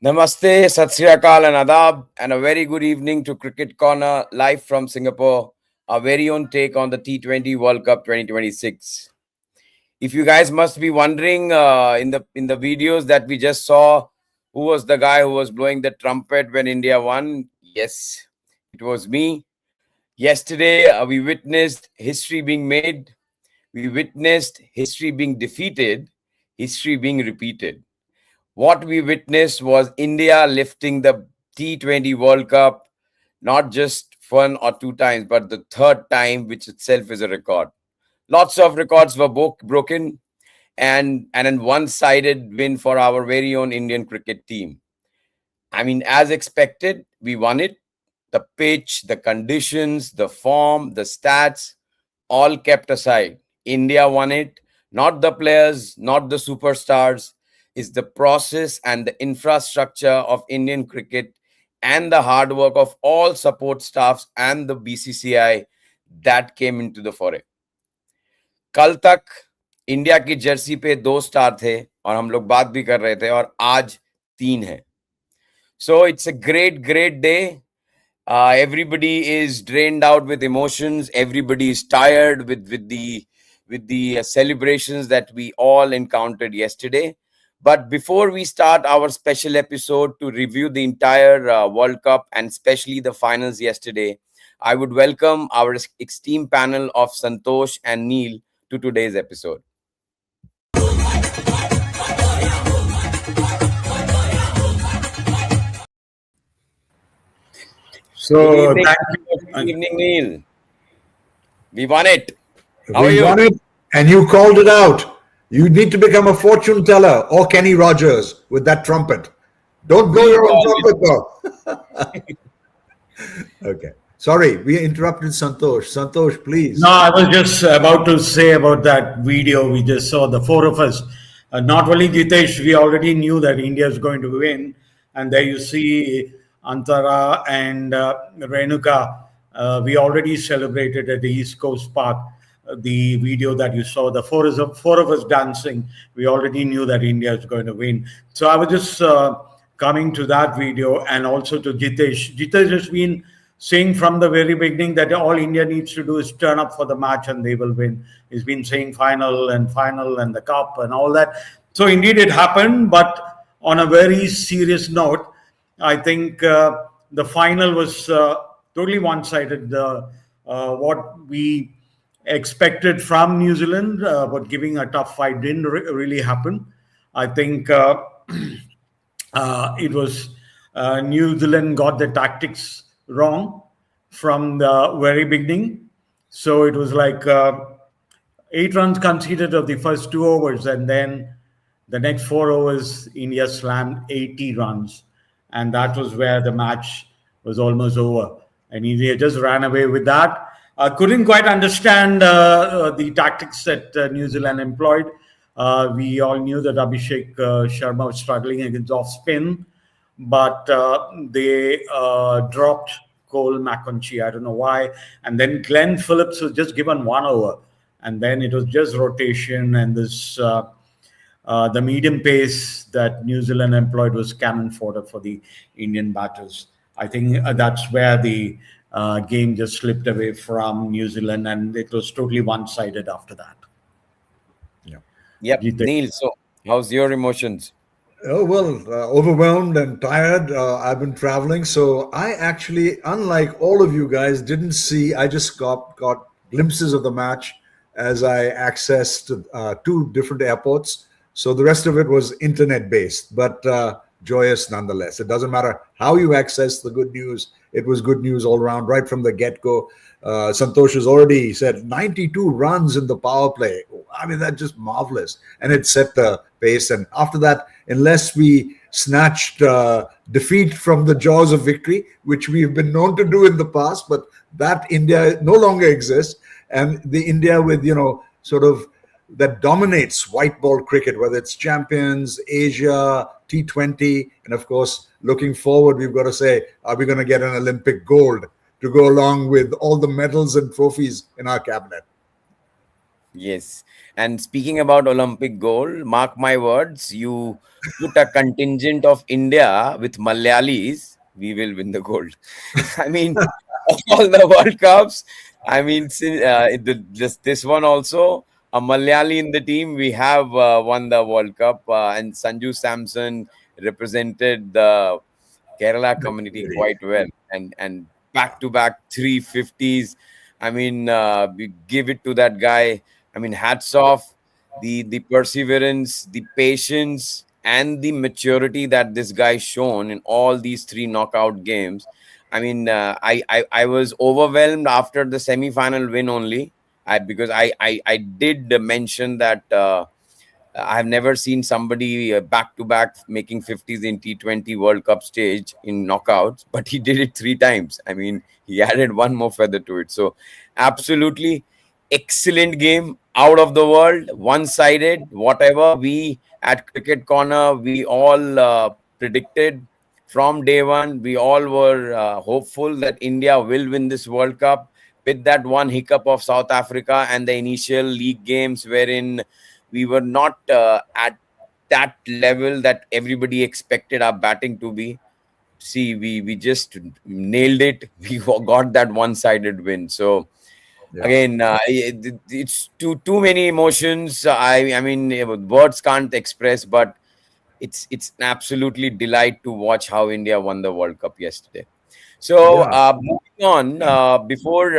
Namaste, Sat Sri Akal and Adab, and a very good evening to Cricket Corner, live from Singapore, our very own take on the T20 World Cup 2026. If you guys must be wondering in the videos that we just saw, who was the guy who was blowing the trumpet when India won? Yes, it was me. Yesterday, we witnessed history being made. We witnessed history being defeated, history being repeated. What we witnessed was India lifting the T20 World Cup, not just one or two times, but the third time, which itself is a record. Lots of records were broken, and a one-sided win for our very own Indian cricket team. I mean, as expected, we won it. The pitch, the conditions, the form, the stats, all kept aside. India won it, not the players, not the superstars. It's the process and the infrastructure of Indian cricket and the hard work of all support staffs and the BCCI that came into the foray. कल तक India की Jersey पे 2 star थे और हम लोग बात भी कर रहे थे और आज 3 है. So it's a great day. Everybody is drained out with emotions. Everybody is tired with the celebrations that we all encountered yesterday. But before we start our special episode to review the entire World Cup and especially the finals yesterday, I would welcome our esteemed panel of Santosh and Neil to today's episode. So, Good thank evening, Neil. We won it. How are We you? won it, and you called it out. You need to become a fortune teller or Kenny Rogers with that trumpet. Don't blow your own trumpet, though. Okay. Sorry, we interrupted Santosh. Santosh, please. No, I was just about to say about that video we just saw, the four of us. Not only Jitesh, we already knew that India is going to win. And there you see Antara and Renuka. We already celebrated at the East Coast Park. The video that you saw, the four of us dancing, we already knew that India is going to win. So I was just coming to that video and also to Jitesh. Jitesh has been saying from the very beginning that all India needs to do is turn up for the match and they will win. He's been saying final and the cup and all that. So indeed it happened, but on a very serious note, I think the final was totally one-sided. What we expected from New Zealand, but giving a tough fight didn't really happen. I think it was New Zealand got the tactics wrong from the very beginning. So it was like 8 runs conceded of the first 2 overs, and then the next 4 overs, India slammed 80 runs. And that was where the match was almost over. And India just ran away with that. Couldn't quite understand the tactics that New Zealand employed. We all knew that Abhishek Sharma was struggling against off spin, but they dropped Cole McConchie. I don't know why. And then Glenn Phillips was just given 1 over. And then it was just rotation and this the medium pace that New Zealand employed was cannon fodder for the Indian batters. I think that's where the game just slipped away from New Zealand, and it was totally one-sided after that. Yep. Neil, so how's your emotions? Oh, well, overwhelmed and tired. I've been traveling. So I actually, unlike all of you guys, didn't see, I just got glimpses of the match as I accessed 2 different airports. So the rest of it was internet-based, but joyous nonetheless. It doesn't matter how you access the good news. It was good news all around, right from the get-go. Santosh has already said 92 runs in the power play. I mean, that's just marvelous. And it set the pace. And after that, unless we snatched defeat from the jaws of victory, which we've been known to do in the past, but that India no longer exists. And the India with, sort of that dominates white ball cricket, whether it's Champions, Asia, T20, and of course, looking forward, we've got to say, are we going to get an Olympic gold to go along with all the medals and trophies in our cabinet? Yes. And speaking about Olympic gold, mark my words, you put a contingent of India with Malayalis, we will win the gold. I mean, all the World Cups. I mean, this one also, a Malayali in the team, we have won the World Cup. And Sanju Samson represented the Kerala The community community. quite well, and back to back 350s. I mean, we give it to that guy. I mean, hats off, the perseverance, the patience, and the maturity that this guy shown in all these three knockout games. I mean, I was overwhelmed after the semi-final win only. Because I did mention that. I have never seen somebody back to back making 50s in T20 World Cup stage in knockouts, but he did it three times. I mean, he added one more feather to it. So, absolutely excellent game, out of the world, one sided. Whatever we at Cricket Corner, we all predicted from day one. We all were hopeful that India will win this World Cup, with that one hiccup of South Africa and the initial league games wherein we were not at that level that everybody expected our batting to be. See, we just nailed it. We got that one-sided win. So Yeah. again, it's too many emotions. I mean, words can't express, but it's an absolutely delight to watch how India won the World Cup yesterday. So Yeah. moving on, before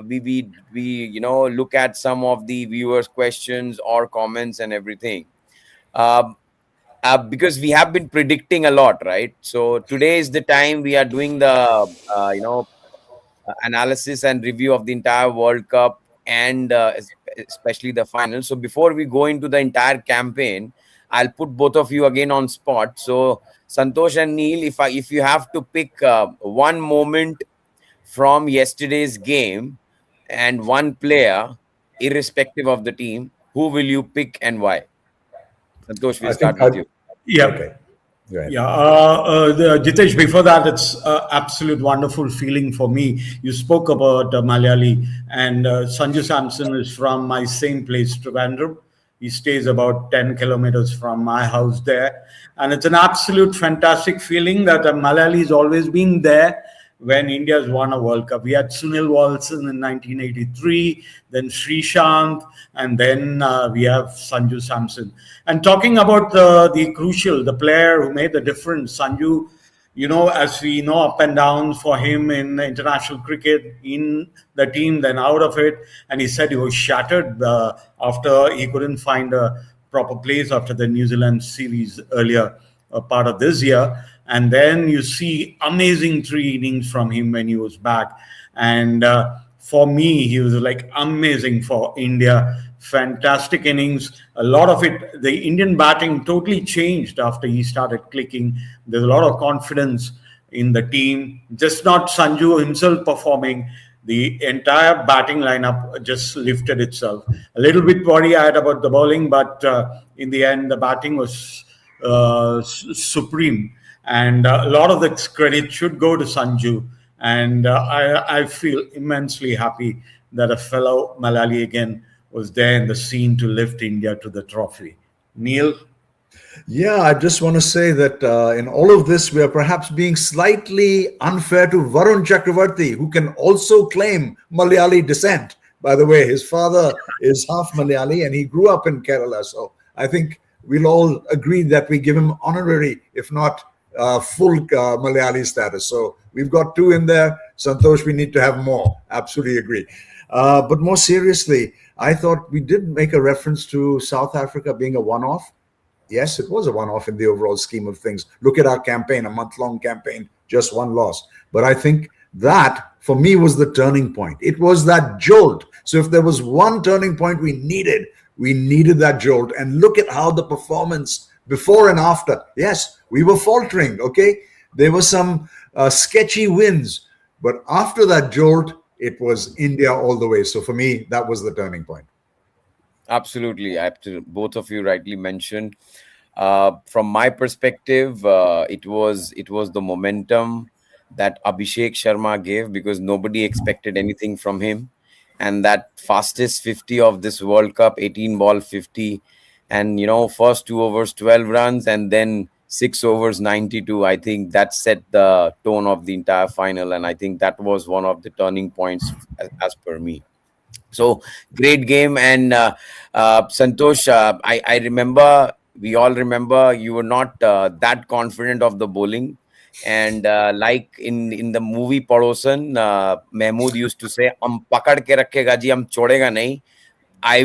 we look at some of the viewers' questions or comments and everything, um, because we have been predicting a lot, right? So today is the time we are doing the analysis and review of the entire World Cup, and especially the final. So before we go into the entire campaign, I'll put both of you again on spot. So Santosh and Neil, if you have to pick one moment from yesterday's game and one player, irrespective of the team, who will you pick and why? Santosh, we'll I start think with you. Yeah. okay. Go ahead. Yeah, Jitesh, before that, it's absolute wonderful feeling for me. You spoke about Malayali, and Sanju Samson is from my same place, Trivandrum. He stays about 10 kilometers from my house there. And it's an absolute fantastic feeling that a Malayali has always been there when India's won a World Cup. We had Sunil Walson in 1983, then Srishant, and then we have Sanju Samson. And talking about the crucial, the player who made the difference, Sanju, as we know, up and down for him in international cricket, in the team, then out of it. And he said he was shattered after he couldn't find a proper place after the New Zealand series earlier, part of this year. And then you see amazing three innings from him when he was back. And for me, he was like amazing for India. Fantastic innings. A lot of it, the Indian batting totally changed after he started clicking. There's a lot of confidence in the team. Just not Sanju himself performing. The entire batting lineup just lifted itself. A little bit worry I had about the bowling, but in the end, the batting was supreme. And a lot of the credit should go to Sanju. And I feel immensely happy that a fellow Malayali again was there in the scene to lift India to the trophy. Neil? Yeah, I just want to say that in all of this, we are perhaps being slightly unfair to Varun Chakravarti, who can also claim Malayali descent. By the way, his father is half Malayali and he grew up in Kerala. So I think we'll all agree that we give him honorary, if not full Malayali status. So we've got two in there. Santosh, we need to have more. Absolutely agree. But more seriously, I thought we did make a reference to South Africa being a one off. Yes, it was a one off in the overall scheme of things. Look at our campaign, a month long campaign, just one loss. But I think that for me was the turning point. It was that jolt. So if there was one turning point we needed that jolt. And look at how the performance before and after. Yes, we were faltering, okay? There were some sketchy wins. But after that jolt, it was India all the way. So for me, that was the turning point. Absolutely, both of you rightly mentioned. From my perspective, it was the momentum that Abhishek Sharma gave, because nobody expected anything from him. and that fastest 50 of this World Cup, 18 ball 50, and first 2 overs 12 runs, and then 6 overs 92. I think that set the tone of the entire final, and I think that was one of the turning points as per me. So great game. And Santosh, I remember, we all remember, you were not that confident of the bowling. And like in the movie Padosan, Mahmood used to say, "Hum pakad ke rakhega ji, hum chodega nahi." I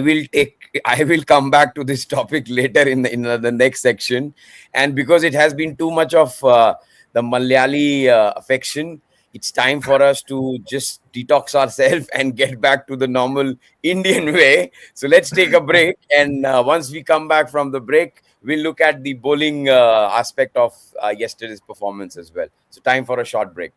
will come back to this topic later in the next section. And because it has been too much of the Malayali affection, it's time for us to just detox ourselves and get back to the normal Indian way. So let's take a break, and once we come back from the break, we'll look at the bowling aspect of yesterday's performance as well. So time for a short break.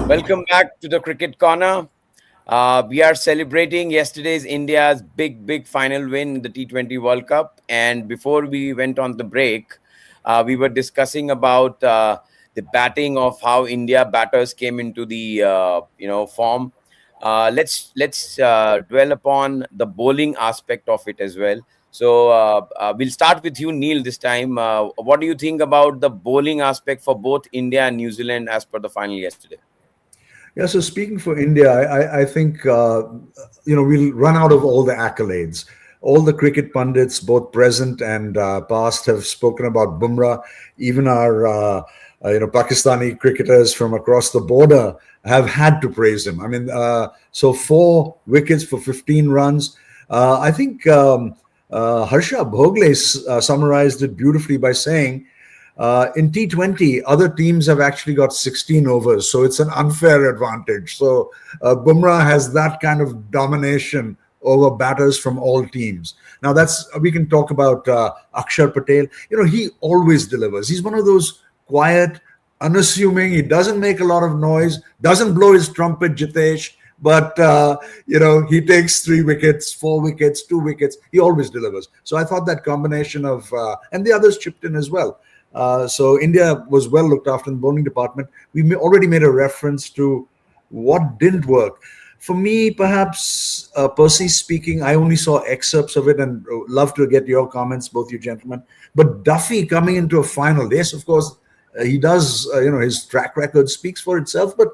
Welcome back to the Cricket Corner. We are celebrating yesterday's India's big final win in the T20 World Cup. And before we went on the break, we were discussing about the batting, of how India batters came into the form. Let's dwell upon the bowling aspect of it as well. So we'll start with you, Neil, this time. What do you think about the bowling aspect for both India and New Zealand as per the final yesterday? Yeah, so speaking for India, I think we'll run out of all the accolades. All the cricket pundits, both present and past, have spoken about Bumrah. Even our Pakistani cricketers from across the border have had to praise him. I mean, so 4 wickets for 15 runs. I think Harsha Bhogle summarized it beautifully by saying, in T20, other teams have actually got 16 overs, so it's an unfair advantage. So Bumrah has that kind of domination over batters from all teams. Now we can talk about Akshar Patel. He always delivers. He's one of those quiet, unassuming. He doesn't make a lot of noise, doesn't blow his trumpet, Jitesh. But he takes 3 wickets, 4 wickets, 2 wickets. He always delivers. So I thought that combination of and the others chipped in as well. So India was well looked after in the bowling department. We already made a reference to what didn't work. For me, perhaps, Percy speaking, I only saw excerpts of it, and love to get your comments, both you gentlemen. But Duffy coming into a final, yes, of course, he does, his track record speaks for itself. But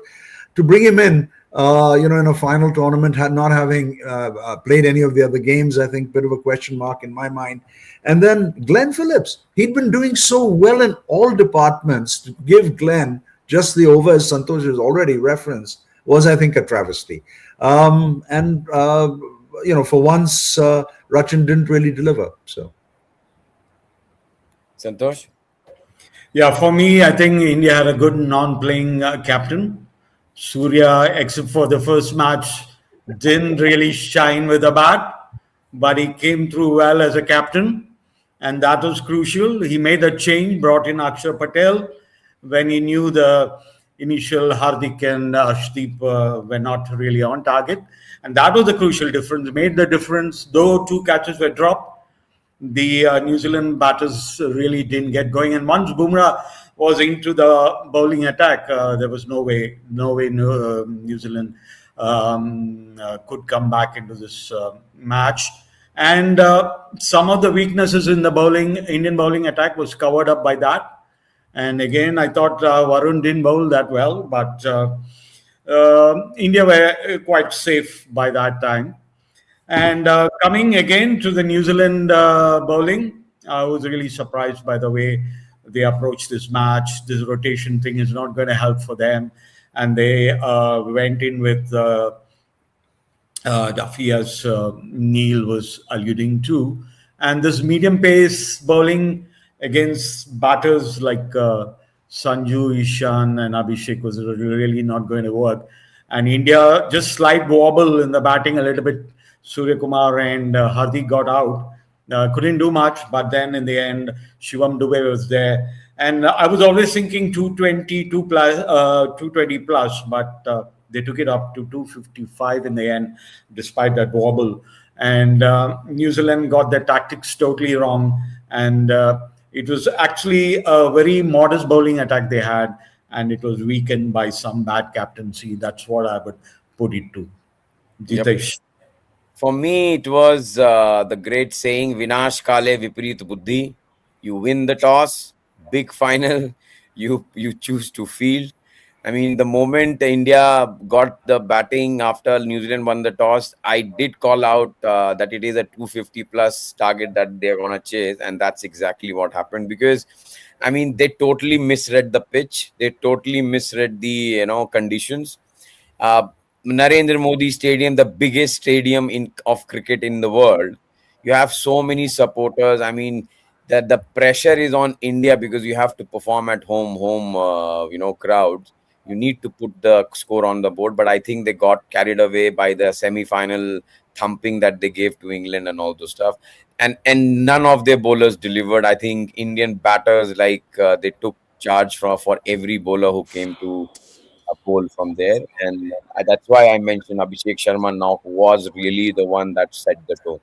to bring him in, in a final tournament, not having played any of the other games, I think, bit of a question mark in my mind. And then Glenn Phillips, he'd been doing so well in all departments. To give Glenn just the over, as Santosh has already referenced, was, I think, a travesty. For once, Rachin didn't really deliver. So, Santosh? Yeah, for me, I think India had a good non-playing captain. Surya, except for the first match, didn't really shine with the bat, but he came through well as a captain, and that was crucial. He made a change, brought in Akshar Patel when he knew the initial Hardik and Ashdeep were not really on target, and that was the crucial difference. Made the difference, though 2 catches were dropped. The New Zealand batters really didn't get going, and once Bumrah was into the bowling attack, there was no way New Zealand could come back into this match. And some of the weaknesses in the Indian bowling attack was covered up by that. And again, I thought Varun didn't bowl that well, but India were quite safe by that time. And coming again to the New Zealand bowling, I was really surprised by the way they approached this match. This rotation thing is not going to help for them. And they went in with Duffy, as Neil was alluding to. And this medium pace bowling against batters like Sanju, Ishan, and Abhishek was really not going to work. And India just slight wobble in the batting a little bit. Surya Kumar and Hardik got out. Couldn't do much, but then in the end, Shivam Dubey was there. And I was always thinking 220 plus, but They took it up to 255 in the end, despite that wobble. And New Zealand got their tactics totally wrong. And it was actually a very modest bowling attack they had, and it was weakened by some bad captaincy. That's what I would put it to. Yep. Jitesh. For me, it was the great saying, Vinash Kale Viparit Buddhi. You win the toss, big final, you choose to field. I mean, the moment India got the batting after New Zealand won the toss, I did call out that it is a 250 plus target that they're going to chase. And that's exactly what happened because, I mean, they totally misread the pitch. They totally misread the, conditions. uh, Narendra Modi Stadium, the biggest stadium of cricket in the world. You have so many supporters. I mean, that the pressure is on India because you have to perform at home, crowds. You need to put the score on the board. But I think they got carried away by the semi-final thumping that they gave to England and all those stuff. And none of their bowlers delivered. I think Indian batters they took charge for every bowler who came to a pole from there. And that's why I mentioned Abhishek Sharma now, who was really the one that set the tone.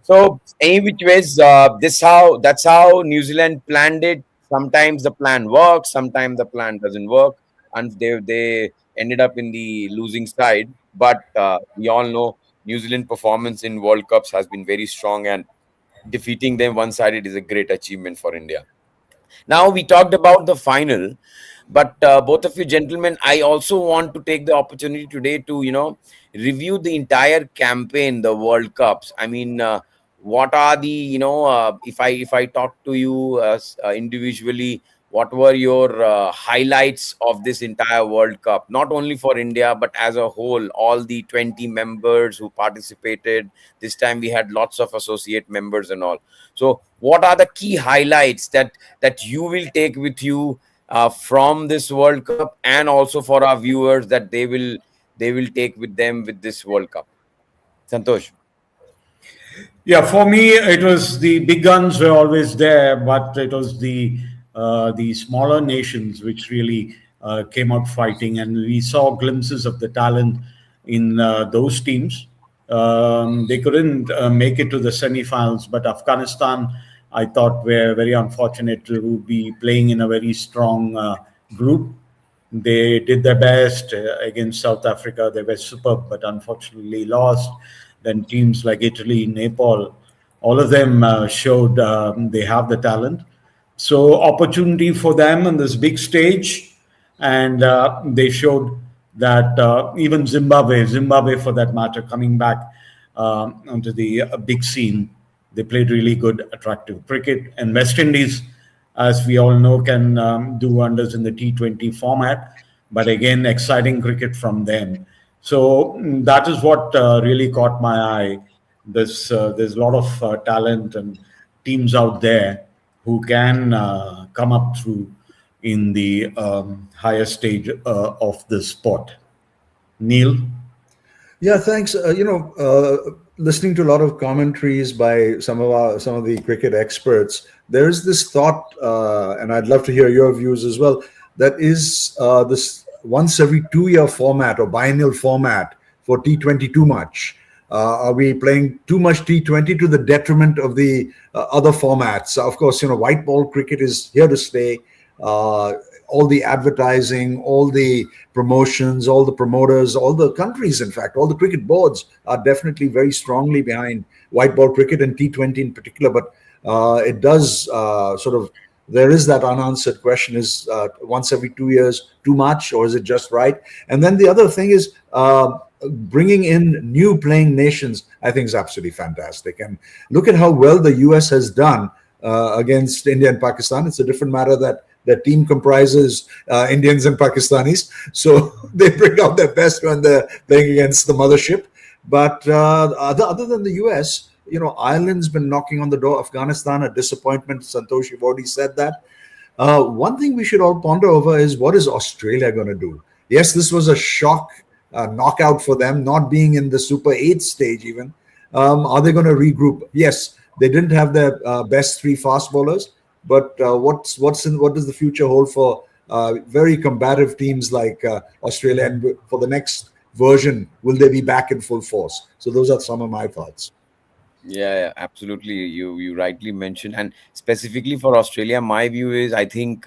So, any which ways, that's how New Zealand planned it. Sometimes the plan works, sometimes the plan doesn't work, and they ended up in the losing side. But we all know New Zealand performance in World Cups has been very strong, and defeating them one sided is a great achievement for India. Now we talked about the final, but both of you gentlemen, I also want to take the opportunity today to review the entire campaign, the World Cups. I mean, what are the if I talk to you individually, what were your highlights of this entire World Cup? Not only for India, but as a whole, all the 20 members who participated. This time we had lots of associate members and all. So, what are the key highlights that you will take with you from this World Cup, and also for our viewers that they will take with them with this World Cup? Santosh. Yeah, for me, it was the big guns were always there, but it was the smaller nations which really came out fighting, and we saw glimpses of the talent in those teams. They couldn't make it to the semi-finals, but Afghanistan, I thought, were very unfortunate to be playing in a very strong group. They did their best against South Africa. They were superb, but unfortunately lost. Then teams like Italy, Nepal, all of them showed they have the talent. So opportunity for them on this big stage, and they showed that even Zimbabwe for that matter, coming back onto the big scene, they played really good, attractive cricket. And West Indies, as we all know, can do wonders in the T20 format. But again, exciting cricket from them. So that is what really caught my eye. There's a lot of talent and teams out there who can come up through in the higher stage of the sport. Neil? Yeah, thanks. Listening to a lot of commentaries by some of the cricket experts, there is this thought, and I'd love to hear your views as well. That is this once every 2 year format or biennial format for T20 too much? Are we playing too much T20 to the detriment of the other formats? Of course, white ball cricket is here to stay. All the advertising, all the promotions, all the promoters, all the countries, in fact, all the cricket boards are definitely very strongly behind white ball cricket and T20 in particular. But it does there is that unanswered question: is once every 2 years too much, or is it just right? And then the other thing is bringing in new playing nations. I think is absolutely fantastic. And look at how well the US has done against India and Pakistan. It's a different matter that the team comprises Indians and Pakistanis, so they bring out their best when they're playing against the mothership. But other than the US, Ireland's been knocking on the door. Afghanistan, a disappointment. Santosh, you've already said that. One thing we should all ponder over is, what is Australia going to do? Yes, this was a shock knockout for them, not being in the Super 8 stage even. Are they going to regroup? Yes, they didn't have their best three fast bowlers, but what does the future hold for very combative teams like Australia, and for the next version, will they be back in full force? So those are some of my thoughts. Yeah, yeah, absolutely. You rightly mentioned, and specifically for Australia, my view is I think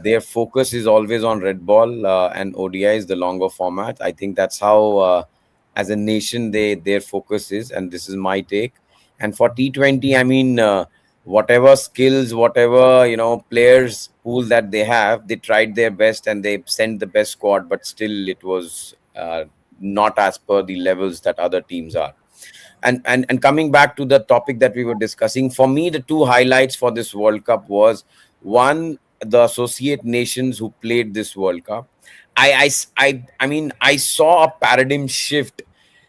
their focus is always on red ball and ODI is the longer format. I think that's how, as a nation, their focus is, and this is my take. And for T20, I mean, whatever skills, whatever players pool that they have, they tried their best and they sent the best squad, but still it was not as per the levels that other teams are. And coming back to the topic that we were discussing, for me the two highlights for this World Cup was, one, the associate nations who played this World Cup. I mean, I saw a paradigm shift.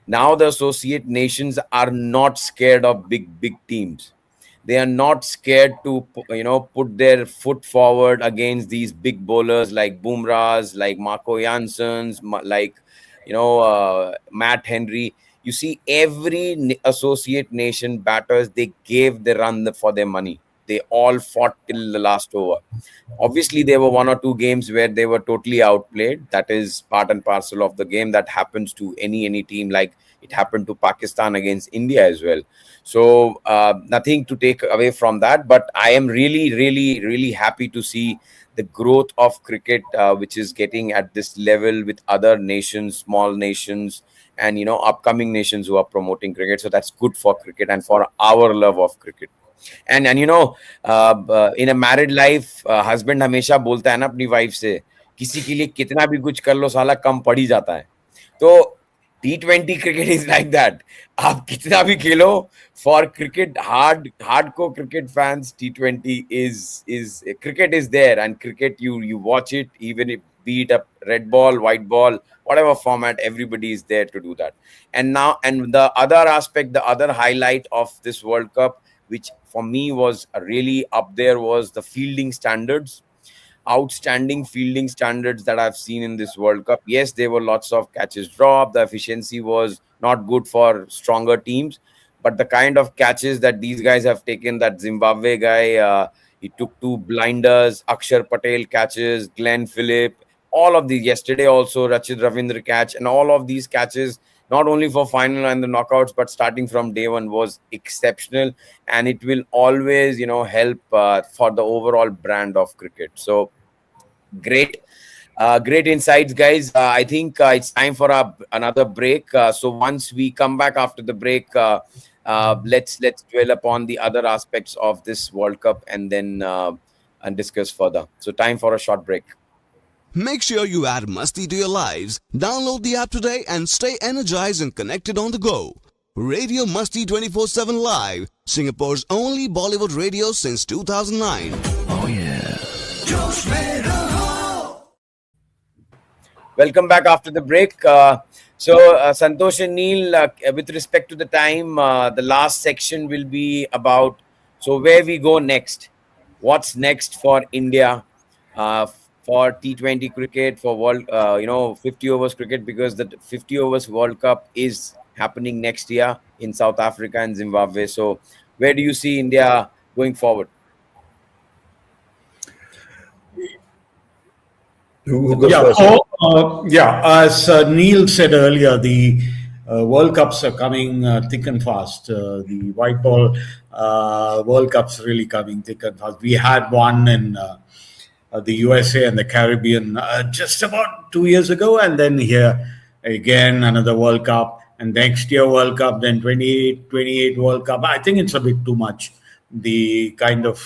Now the associate nations are not scared of big teams. They are not scared to put their foot forward against these big bowlers like Bumrahs, like Marco Janssens, like Matt Henry. You see, every associate nation batters, they gave the run for their money. They all fought till the last over. Obviously, there were one or two games where they were totally outplayed. That is part and parcel of the game. That happens to any team. Like it happened to Pakistan against India as well. So nothing to take away from that. But I am really happy to see the growth of cricket, which is getting at this level with other nations, small nations, and upcoming nations who are promoting cricket. So that's good for cricket and for our love of cricket. And in a married life, husband हमेशा बोलता है ना अपनी wife से, किसी के लिए कितना भी कुछ कर लो साला कम पड़ ही जाता है. तो T20 cricket is like that. आप कितना भी खेलो, for cricket, hardcore cricket fans, T20 is cricket is there, and cricket you watch it, even if be it a red ball, white ball, whatever format, everybody is there to do that. And the other aspect, the other highlight of this World Cup, which for me was really up there, was the fielding standards. Outstanding fielding standards that I've seen in this World Cup. Yes, there were lots of catches dropped. The efficiency was not good for stronger teams, but the kind of catches that these guys have taken, that Zimbabwe guy, he took two blinders, Akshar Patel catches, Glenn Phillip, all of these. Yesterday also, Rachid Ravindra catch, and all of these catches, not only for final and the knockouts, but starting from day one, was exceptional, and it will always, help for the overall brand of cricket. So great. Great insights, guys. I think it's time for another break. So once we come back after the break, let's dwell upon the other aspects of this World Cup and discuss further. So time for a short break. Make sure you add Masti to your lives. Download the app today and stay energized and connected on the go. Radio Masti 24/7 Live, Singapore's only Bollywood radio since 2009. Oh yeah. Welcome back after the break. So Santosh and Neil, with respect to the time, the last section will be about where we go next. What's next for India? For T20 cricket, for world, 50 overs cricket, because the 50 overs World Cup is happening next year in South Africa and Zimbabwe. So where do you see India going forward? Who goes Yeah, first? as Neil said earlier, the World Cups are coming thick and fast. The white ball World Cups really coming thick and fast. We had one in the USA and the Caribbean just about 2 years ago, and then here again another World Cup, and next year World Cup, then 28 World Cup. I think it's a bit too much, the kind of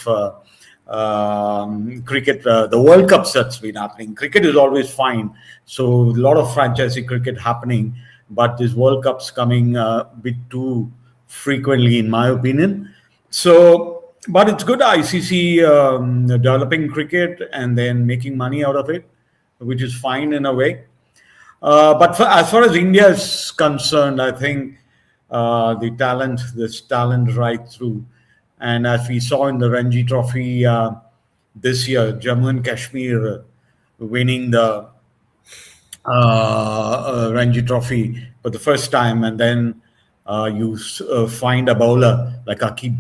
cricket, the World Cups that's been happening. Cricket is always fine, so a lot of franchisee cricket happening, but this World Cup's coming a bit too frequently, in my opinion. So, but it's good, ICC developing cricket and then making money out of it, which is fine in a way. But as far as India is concerned, I think this talent right through. And as we saw in the Ranji Trophy this year, Jammu and Kashmir winning the Ranji Trophy for the first time, and then you find a bowler like Akib,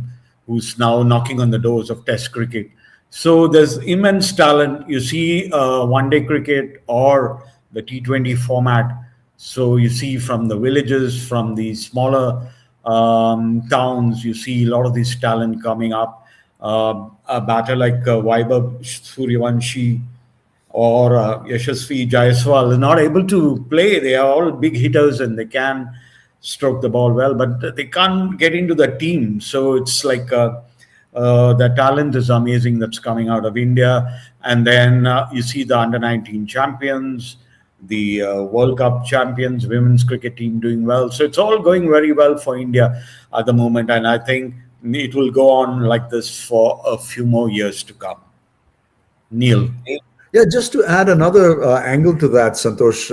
who's now knocking on the doors of Test cricket. So there's immense talent. You see one day cricket or the T20 format. So you see from the villages, from the smaller towns, you see a lot of this talent coming up. A batter like Vaibhav Suryavanshi or Yashasvi Jaiswal is not able to play. They are all big hitters and they can stroke the ball well, but they can't get into the team. So it's like the talent is amazing that's coming out of India. And then you see the under 19 champions, the World Cup champions, women's cricket team doing well. So it's all going very well for India at the moment. And I think it will go on like this for a few more years to come. Neil. Yeah, just to add another angle to that, Santosh,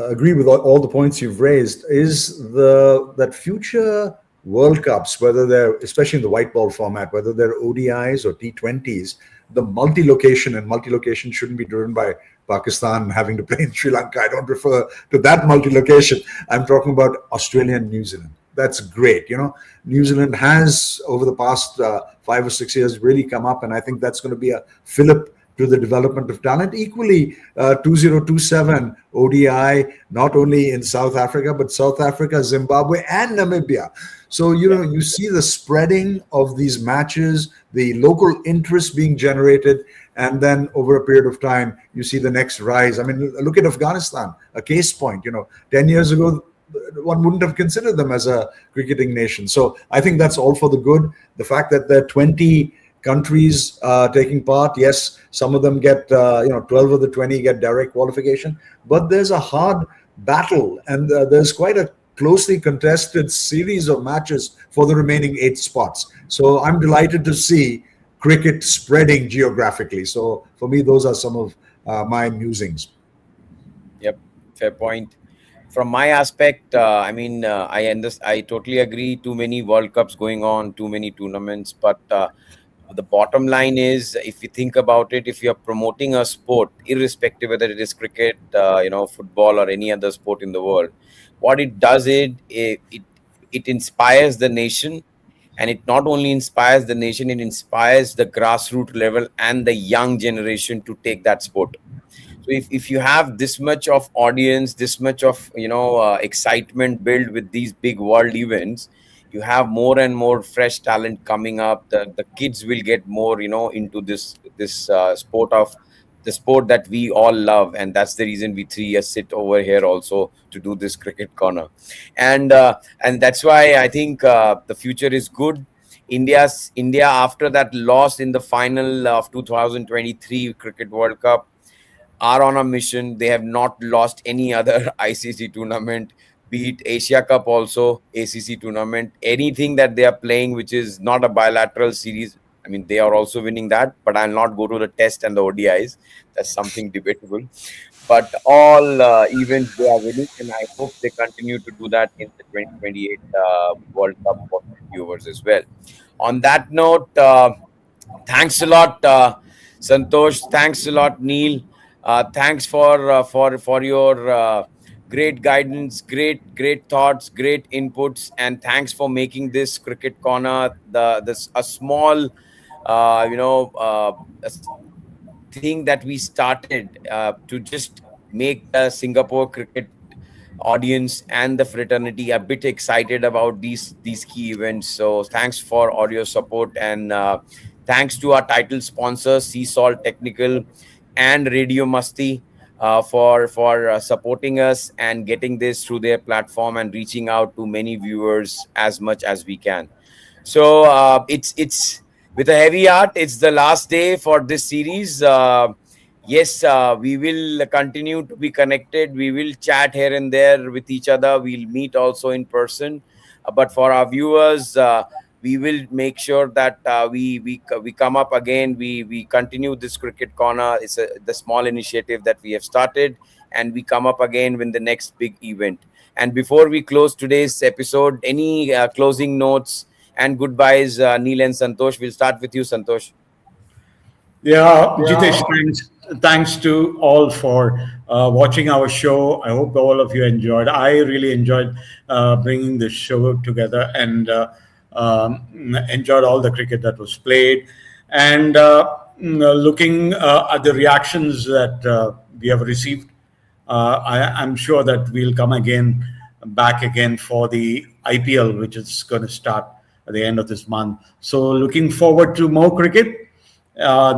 agree with all the points you've raised. Is the that future World Cups, whether they're especially in the white ball format, whether they're ODIs or T20s, the multi-location, and multi-location shouldn't be driven by Pakistan having to play in Sri Lanka. I don't refer to that multi-location. I'm talking about Australia and New Zealand. That's great. New Zealand has over the past 5 or 6 years really come up, and I think that's going to be a fillip to the development of talent. Equally, 2027 ODI, not only in South Africa, but South Africa, Zimbabwe, and Namibia. So, you see the spreading of these matches, the local interest being generated, and then over a period of time, you see the next rise. I mean, look at Afghanistan, a case point. 10 years ago, one wouldn't have considered them as a cricketing nation. So I think that's all for the good. The fact that there are 20 countries taking part. Yes, some of them get 12 of the 20 get direct qualification, but there's a hard battle, and there's quite a closely contested series of matches for the remaining 8 spots. So I'm delighted to see cricket spreading geographically. So for me, those are some of my musings. Yep, fair point. From my aspect, I totally agree. Too many World Cups going on, too many tournaments, but the bottom line is, if you think about it, if you're promoting a sport, irrespective whether it is cricket, football, or any other sport in the world, what it does, it inspires the nation. And it not only inspires the nation, it inspires the grassroots level and the young generation to take that sport. So if you have this much of audience, this much of excitement built with these big world events, you have more and more fresh talent coming up. The kids will get more into this sport that we all love, and that's the reason we 3 years sit over here also to do this cricket corner. And that's why I think the future is good. India, after that loss in the final of 2023 Cricket World Cup, are on a mission. They have not lost any other ICC tournament, be it Asia Cup, also ACC tournament, anything that they are playing which is not a bilateral series. I mean, they are also winning that, but I'll not go to the test and the ODIs. That's something debatable. But all events they are winning, and I hope they continue to do that in the 2028 World Cup for viewers as well. On that note, thanks a lot, Santosh. Thanks a lot, Neil. Thanks for your great guidance, great thoughts, great inputs, and thanks for making this cricket corner this a small a thing that we started to just make the Singapore cricket audience and the fraternity a bit excited about these key events. So thanks for all your support, and thanks to our title sponsors, Sea Salt Technical and Radio Masti, for supporting us and getting this through their platform and reaching out to many viewers as much as we can. So it's with a heavy heart. It's the last day for this series. Yes, we will continue to be connected. We will chat here and there with each other. We'll meet also in person. But for our viewers, we will make sure that we come up again. We continue this cricket corner. It's the small initiative that we have started, and we come up again with the next big event. And before we close today's episode, any closing notes and goodbyes, Neil and Santosh? We'll start with you, Santosh. Yeah, Jitesh, thanks to all for watching our show. I hope all of you enjoyed. I really enjoyed bringing this show together, and enjoyed all the cricket that was played. And looking at the reactions that we have received, I'm sure that we'll come back again for the IPL, which is going to start at the end of this month. So looking forward to more cricket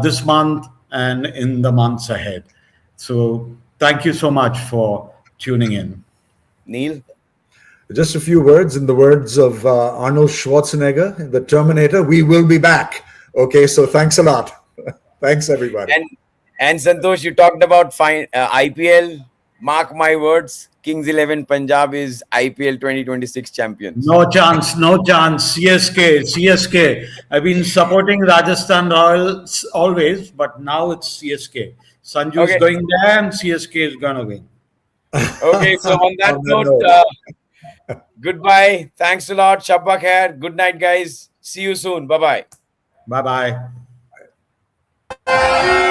this month and in the months ahead. So thank you so much for tuning in. Neil? Just a few words. In the words of Arnold Schwarzenegger, the Terminator, we will be back. Okay, so thanks a lot. Thanks, everybody. And Santosh, you talked about IPL. Mark my words, Kings 11 Punjab is IPL 2026 champions. No chance, no chance. CSK, CSK. I've been supporting Rajasthan Royals always, but now it's CSK. Sanju's Okay. going there and CSK is going to win. Okay, so on that On that note, goodbye. Thanks a lot. Shabba khair. Good night, guys. See you soon. Bye bye. Bye bye.